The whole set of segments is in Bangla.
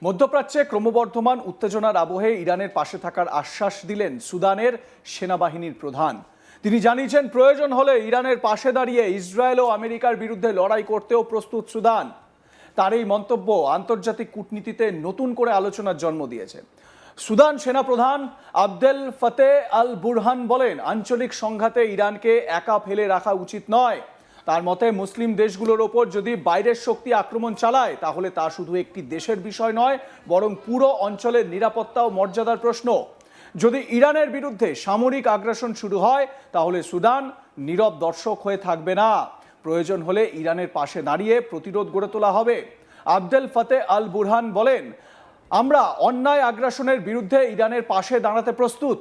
মধ্যপ্রাচ্যে ক্রমবর্ধমান উত্তেজনার আবহে ইরানের পাশে থাকার আশ্বাস দিলেন সুদানের সেনাবাহিনীর প্রধান। তিনি জানিয়েছেন, প্রয়োজন হলে ইরানের পাশে দাঁড়িয়ে ইসরায়েল ও আমেরিকার বিরুদ্ধে লড়াই করতেও প্রস্তুত সুদান। তার এই মন্তব্য আন্তর্জাতিক কূটনীতিতে নতুন করে আলোচনার জন্ম দিয়েছে। সুদান সেনাপ্রধান আবদেল ফতে আল বুরহান বলেন, আঞ্চলিক সংঘাতে ইরানকে একা ফেলে রাখা উচিত নয়। তার মতে, মুসলিম দেশগুলোর ওপর যদি বাইরের শক্তি আক্রমণ চালায় তাহলে তা শুধু একটি দেশের বিষয় নয়, বরং পুরো অঞ্চলের নিরাপত্তা ও মর্যাদার প্রশ্ন। যদি ইরানের বিরুদ্ধে সামরিক আগ্রাসন শুরু হয় তাহলে সুদান নীরব দর্শক হয়ে থাকবে না। প্রয়োজন হলে ইরানের পাশে দাঁড়িয়ে প্রতিরোধ গড়ে তোলা হবে। আবদেল ফতে আল বুরহান বলেন, আমরা অন্যায় আগ্রাসনের বিরুদ্ধে ইরানের পাশে দাঁড়াতে প্রস্তুত।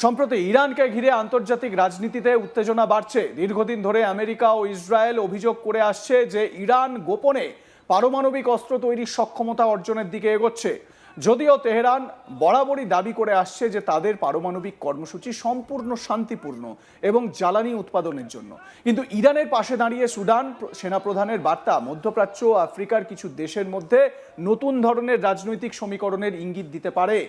সম্প্রতি ইরানকে ঘিরে আন্তর্জাতিক রাজনীতিতে উত্তেজনা বাড়ছে। দীর্ঘদিন ধরে আমেরিকা ও ইসরায়েল অভিযোগ করে আসছে যে ইরান গোপনে পারমাণবিক অস্ত্র তৈরির সক্ষমতা অর্জনের দিকে এগোচ্ছে। যদিও তেহরান বরাবরই দাবি করে আসছে যে তাদের পারমাণবিক কর্মসূচি সম্পূর্ণ শান্তিপূর্ণ এবং জ্বালানি উৎপাদনের জন্য। কিন্তু ইরানের পাশে দাঁড়িয়ে সুদান সেনাপ্রধানের বার্তা মধ্যপ্রাচ্য ও আফ্রিকার কিছু দেশের মধ্যে নতুন ধরনের রাজনৈতিক সমীকরণের ইঙ্গিত দিতে পারে।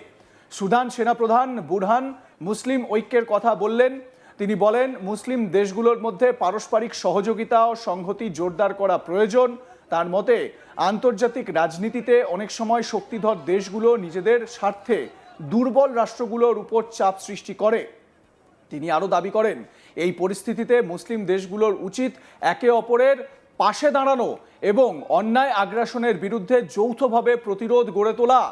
সুদান সেনাপ্রধান বুরহান মুসলিম ঐক্যের কথা বললেন। তিনি বলেন, মুসলিম দেশগুলোর মধ্যে পারস্পরিক সহযোগিতা ও সংহতি জোরদার করা প্রয়োজন। তার মতে, আন্তর্জাতিক রাজনীতিতে অনেক সময় শক্তিধর দেশগুলো নিজেদের স্বার্থে দুর্বল রাষ্ট্রগুলোর উপর চাপ সৃষ্টি করে। তিনি আরও দাবি করেন, এই পরিস্থিতিতে মুসলিম দেশগুলোর উচিত একে অপরের পাশে দাঁড়ানো এবং অন্যায় আগ্রাসনের বিরুদ্ধে যৌথভাবে প্রতিরোধ গড়ে তোলা।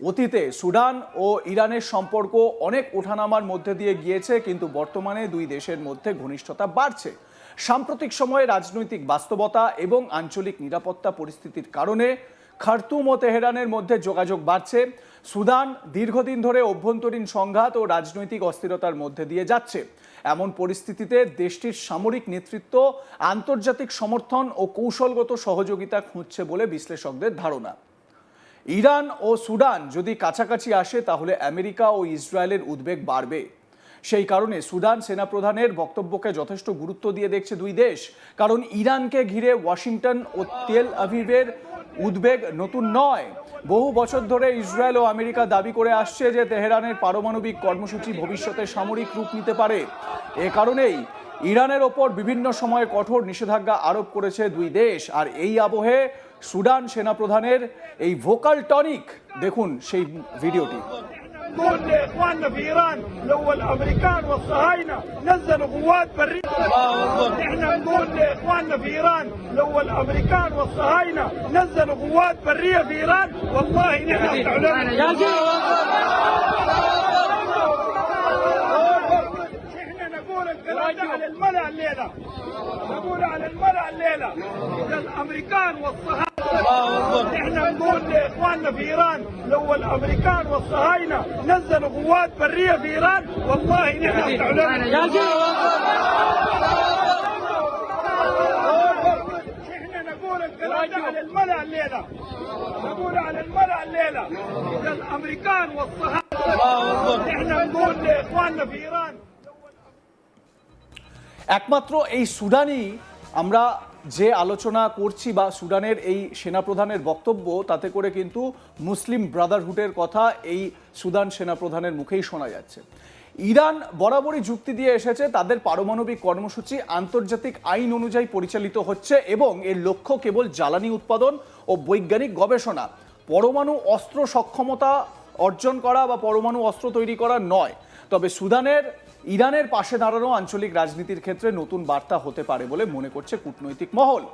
অতীতে সুদান ও ইরানের সম্পর্ক অনেক ওঠানামার মধ্যে দিয়ে গিয়েছে, কিন্তু বর্তমানে দুই দেশের মধ্যে ঘনিষ্ঠতা বাড়ছে। সাম্প্রতিক সময়ে রাজনৈতিক বাস্তবতা এবং আঞ্চলিক নিরাপত্তা পরিস্থিতির কারণে খার্তুম ও তেহরানের মধ্যে যোগাযোগ বাড়ছে। সুদান দীর্ঘদিন ধরে অভ্যন্তরীণ সংঘাত ও রাজনৈতিক অস্থিরতার মধ্যে দিয়ে যাচ্ছে। এমন পরিস্থিতিতে দেশটির সামরিক নেতৃত্ব আন্তর্জাতিক সমর্থন ও কৌশলগত সহযোগিতা খুঁজছে বলে বিশ্লেষকদের ধারণা। ইরান ও সুদান যদি কাছাকাছি আসে তাহলে আমেরিকা ও ইসরায়েলের উদ্বেগ বাড়বে। সেই কারণে সুদান সেনাপ্রধানের বক্তব্যকে যথেষ্ট গুরুত্ব দিয়ে দেখছে দুই দেশ। কারণ ইরানকে ঘিরে ওয়াশিংটন ও তেল আভিভের উদ্বেগ নতুন নয়। বহু বছর ধরে ইসরায়েল ও আমেরিকা দাবি করে আসছে যে তেহরানের পারমাণবিক কর্মসূচি ভবিষ্যতে সামরিক রূপ নিতে পারে। এ কারণেই ইরানের ওপর বিভিন্ন সময়ে কঠোর নিষেধাজ্ঞা আরোপ করেছে দুই দেশ। আর এই আবহে সুদান সেনাপ্রধানের এই ভোকাল টনিক, দেখুন সেই ভিডিওটি। نقول لاخواننا في ايران لو الامريكان والصهاينه نزلوا قوات بريه. احنا نقول لاخواننا في ايران لو الامريكان والصهاينه نزلوا قوات بريه في ايران والله نحن احنا نقول الكلام ده على الملأ الليله، نقول على الملأ الليله اذا الامريكان والصهاينه. احنا نقول لاخواننا في ايران لو الامريكان والصهاينه نزلوا قوات بريه في ايران والله نحن احنا نقول الكلام ده على الملأ الليله، نقول على الملأ الليله اذا الامريكان والصهاينه. احنا نقول لاخواننا في ايران একমাত্র এই সুদানই আমরা যে আলোচনা করছি বা সুদানের এই সেনাপ্রধানের বক্তব্য, তাতে করে কিন্তু মুসলিম ব্রাদারহুডের কথা এই সুদান সেনাপ্রধানের মুখেই শোনা যাচ্ছে। ইরান বরাবরই যুক্তি দিয়ে এসেছে তাদের পারমাণবিক কর্মসূচি আন্তর্জাতিক আইন অনুযায়ী পরিচালিত হচ্ছে এবং এর লক্ষ্য কেবল জ্বালানি উৎপাদন ও বৈজ্ঞানিক গবেষণা, পরমাণু অস্ত্র সক্ষমতা অর্জন করা বা পরমাণু অস্ত্র তৈরি করা নয়। তবে সুদানের ইরানের পাশে দাঁড়ানো আঞ্চলিক রাজনীতির ক্ষেত্রে নতুন বার্তা হতে পারে বলে মনে করছে কূটনৈতিক মহল।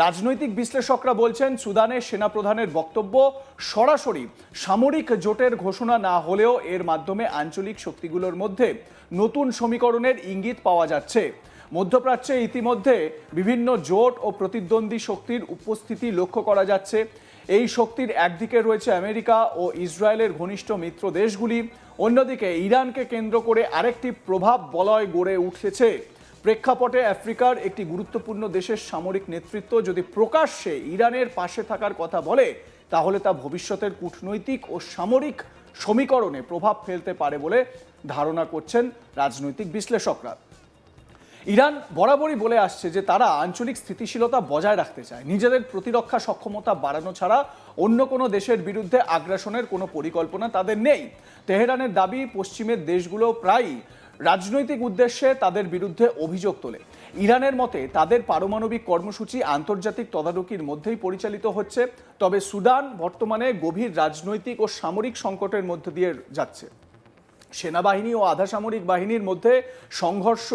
রাজনৈতিক বিশ্লেষকরা বলছেন, সুদানের সেনাপ্রধানের বক্তব্য সরাসরি সামরিক জোটের ঘোষণা না হলেও এর মাধ্যমে আঞ্চলিক শক্তিগুলোর মধ্যে নতুন সমীকরণের ইঙ্গিত পাওয়া যাচ্ছে। মধ্যপ্রাচ্যে ইতিমধ্যে বিভিন্ন জোট ও প্রতিদ্বন্দ্বী শক্তির উপস্থিতি লক্ষ্য করা যাচ্ছে। এই শক্তির একদিকে রয়েছে আমেরিকা ও ইসরায়েলের ঘনিষ্ঠ মিত্র দেশগুলি, অন্যদিকে ইরানকে কেন্দ্র করে আরেকটি প্রভাব বলয় গড়ে উঠেছে। প্রেক্ষাপটে আফ্রিকার একটি গুরুত্বপূর্ণ দেশের সামরিক নেতৃত্ব যদি প্রকাশ্যে ইরানের পাশে থাকার কথা বলে তাহলে তা ভবিষ্যতের কূটনৈতিক ও সামরিক সমীকরণে প্রভাব ফেলতে পারে বলে ধারণা করছেন রাজনৈতিক বিশ্লেষকরা। ইরান বরাবরই বলে আসছে যে তারা আঞ্চলিক স্থিতিশীলতা বজায় রাখতে চায়, নিজেদের প্রতিরক্ষা সক্ষমতা বাড়ানো ছাড়া অন্য কোনো দেশের বিরুদ্ধে আগ্রাসনের কোনো পরিকল্পনা তাদের নেই। তেহরানের দাবি, পশ্চিমের দেশগুলো প্রায়ই রাজনৈতিক উদ্দেশ্যে তাদের বিরুদ্ধে অভিযোগ তোলে। ইরানের মতে তাদের পারমাণবিক কর্মসূচি আন্তর্জাতিক তদারকির মধ্যেই পরিচালিত হচ্ছে। তবে সুদান বর্তমানে গভীর রাজনৈতিক ও সামরিক সংকটের মধ্য দিয়ে যাচ্ছে। সেনাবাহিনী ও আধা সামরিক বাহিনীর মধ্যে সংঘর্ষ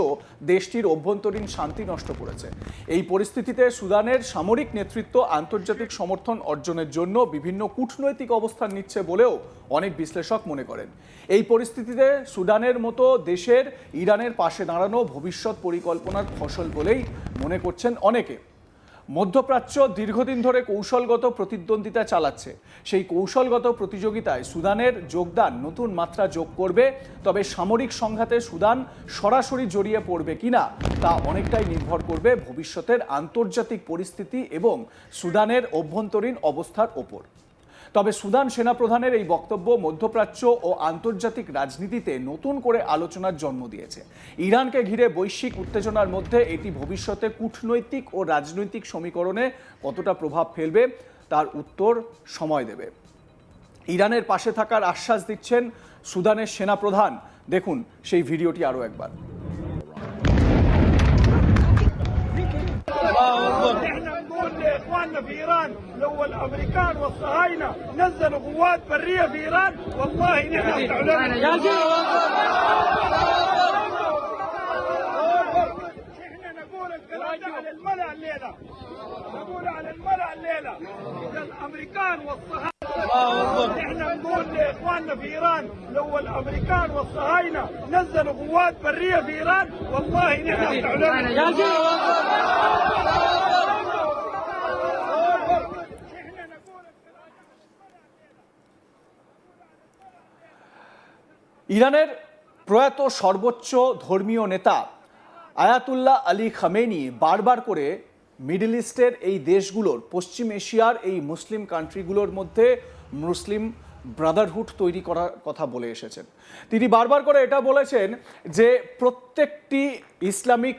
দেশটির অভ্যন্তরীণ শান্তি নষ্ট করেছে। এই পরিস্থিতিতে সুদানের সামরিক নেতৃত্ব আন্তর্জাতিক সমর্থন অর্জনের জন্য বিভিন্ন কূটনৈতিক অবস্থান নিচ্ছে বলেও অনেক বিশ্লেষক মনে করেন। এই পরিস্থিতিতে সুদানের মতো দেশের ইরানের পাশে দাঁড়ানো ভবিষ্যৎ পরিকল্পনার ফসল বলেই মনে করছেন অনেকে। মধ্যপ্রাচ্য দীর্ঘদিন ধরে কৌশলগত প্রতিদ্বন্দ্বিতা চালাচ্ছে। সেই কৌশলগত প্রতিযোগিতায় সুদানের যোগদান নতুন মাত্রা যোগ করবে। তবে সামরিক সংঘাতে সুদান সরাসরি জড়িয়ে পড়বে কিনা তা অনেকটাই নির্ভর করবে ভবিষ্যতের আন্তর্জাতিক পরিস্থিতি এবং সুদানের অভ্যন্তরীণ অবস্থার ওপর। তবে সুদান সেনাপ্রধানের এই বক্তব্য মধ্যপ্রাচ্য ও আন্তর্জাতিক রাজনীতিতে নতুন করে আলোচনার জন্ম দিয়েছে। ইরানকে ঘিরে বৈশ্বিক উত্তেজনার মধ্যে এটি ভবিষ্যতে কূটনৈতিক ও রাজনৈতিক সমীকরণে কতটা প্রভাব ফেলবে তার উত্তর সময় দেবে। ইরানের পাশে থাকার আশ্বাস দিচ্ছেন সুদানের সেনাপ্রধান। দেখুন সেই ভিডিওটি আরও একবার। احنا نقول لاخواننا في ايران لو الامريكان والصهاينه نزلوا قوات بريه في ايران والله نحن احنا نقول الكلام ده على الملأ الليله، نقول على الملأ الليله اذا الامريكان والصهاينه احنا نقول لاخواننا في ايران لو الامريكان والصهاينه نزلوا قوات بريه في ايران والله نحن ইরানের প্রয়াত সর্বোচ্চ ধর্মীয় নেতা আয়াতুল্লাহ আলী খামেনি বারবার করে মিডল ইস্টের এই দেশগুলোর, পশ্চিম এশিয়ার এই মুসলিম কান্ট্রিগুলোর মধ্যে মুসলিম ব্রাদারহুড তৈরি করার কথা বলে এসেছেন। তিনি বারবার করে এটা বলেছেন যে প্রত্যেকটি ইসলামিক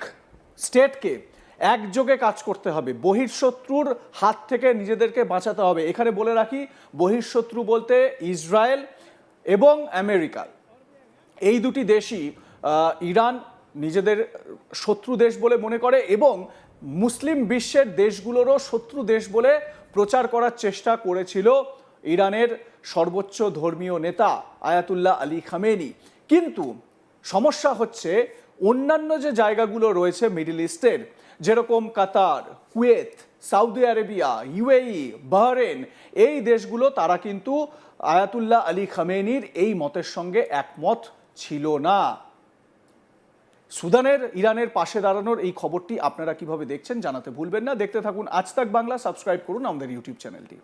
স্টেটকে একযোগে কাজ করতে হবে, বহিঃশত্রুর হাত থেকে নিজেদেরকে বাঁচাতে হবে। এখানে বলে রাখি, বহিঃশত্রু বলতে ইসরায়েল এবং আমেরিকা, এই দুটি দেশই ইরান নিজেদের শত্রু দেশ বলে মনে করে এবং মুসলিম বিশ্বের দেশগুলোরও শত্রু দেশ বলে প্রচার করার চেষ্টা করেছিল ইরানের সর্বোচ্চ ধর্মীয় নেতা আয়াতুল্লাহ আলী খামেনি। কিন্তু সমস্যা হচ্ছে অন্যান্য যে জায়গাগুলো রয়েছে মিডল ইস্টের, যেরকম কাতার, Kuwait, Saudi Arabia, UAE, Bahrain, এই দেশগুলো তারা কিন্তু আয়াতুল্লাহ আলী খামেনির এই মতের সঙ্গে একমত ছিল না। সুদানের ইরানের পাশে দাঁড়ানোর এই খবরটি আপনারা কিভাবে দেখছেন জানাতে ভুলবেন না। দেখতে থাকুন আজ তাক বাংলা, সাবস্ক্রাইব করুন আমাদের ইউটিউব চ্যানেলটি।